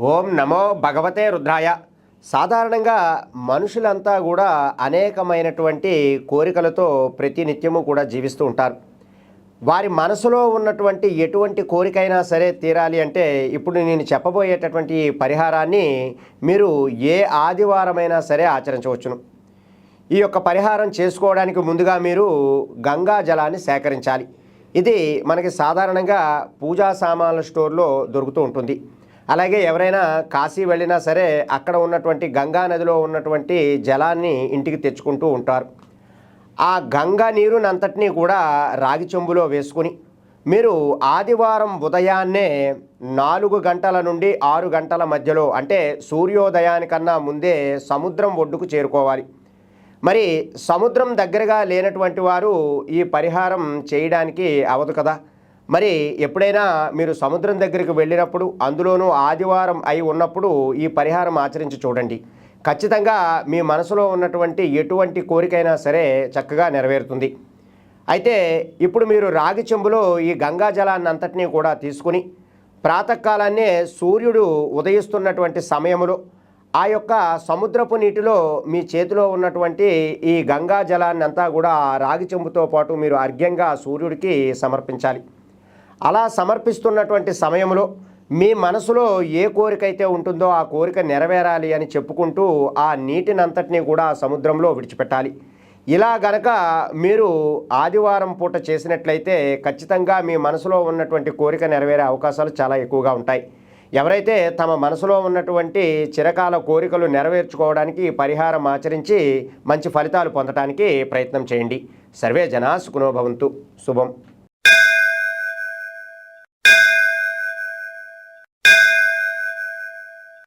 ఓం నమో భగవతే రుద్రాయ. సాధారణంగా మనుషులంతా కూడా అనేకమైనటువంటి కోరికలతో ప్రతినిత్యము కూడా జీవిస్తూ ఉంటారు. వారి మనసులో ఉన్నటువంటి ఎటువంటి కోరికైనా సరే తీరాలి అంటే ఇప్పుడు నేను చెప్పబోయేటటువంటి ఈ పరిహారాన్ని మీరు ఏ ఆదివారమైనా సరే ఆచరించవచ్చును. ఈ యొక్క పరిహారం చేసుకోవడానికి ముందుగా మీరు గంగా జలాన్ని సేకరించాలి. ఇది మనకి సాధారణంగా పూజా సామాన్ల స్టోర్లో దొరుకుతూ ఉంటుంది. అలాగే ఎవరైనా కాశీ వెళ్ళినా సరే అక్కడ ఉన్నటువంటి గంగా నదిలో ఉన్నటువంటి జలాన్ని ఇంటికి తెచ్చుకుంటూ ఉంటారు. ఆ గంగా నీరునంతటినీ కూడా రాగి చెంబులో వేసుకుని మీరు ఆదివారం ఉదయాన్నే 4 గంటల నుండి 6 గంటల మధ్యలో అంటే సూర్యోదయానికన్నా ముందే సముద్రం ఒడ్డుకు చేరుకోవాలి. మరి సముద్రం దగ్గరగా లేనటువంటి వారు ఈ పరిహారం చేయడానికి అవదు కదా. మరి ఎప్పుడైనా మీరు సముద్రం దగ్గరికి వెళ్ళినప్పుడు అందులోనూ ఆదివారం అయి ఉన్నప్పుడు ఈ పరిహారం ఆచరించి చూడండి. ఖచ్చితంగా మీ మనసులో ఉన్నటువంటి ఎటువంటి కోరికైనా సరే చక్కగా నెరవేరుతుంది. అయితే ఇప్పుడు మీరు రాగి చెంబులో ఈ గంగా జలాన్ని అంతటినీ కూడా తీసుకుని ప్రాతకాలాన్నే సూర్యుడు ఉదయిస్తున్నటువంటి సమయంలో ఆ యొక్క సముద్రపు నీటిలో మీ చేతిలో ఉన్నటువంటి ఈ గంగా జలాన్ని అంతా కూడా రాగి చెంబుతో పాటు మీరు అర్ఘ్యంగా సూర్యుడికి సమర్పించాలి. అలా సమర్పిస్తున్నటువంటి సమయంలో మీ మనసులో ఏ కోరిక అయితే ఉంటుందో ఆ కోరిక నెరవేరాలి అని చెప్పుకుంటూ ఆ నీటినంతటినీ కూడా సముద్రంలో విడిచిపెట్టాలి. ఇలా గనక మీరు ఆదివారం పూట చేసినట్లయితే ఖచ్చితంగా మీ మనసులో ఉన్నటువంటి కోరిక నెరవేరే అవకాశాలు చాలా ఎక్కువగా ఉంటాయి. ఎవరైతే తమ మనసులో ఉన్నటువంటి చిరకాల కోరికలు నెరవేర్చుకోవడానికి పరిహారం ఆచరించి మంచి ఫలితాలు పొందడానికి ప్రయత్నం చేయండి. సర్వే జనా సుఖినో భవంతు. శుభం.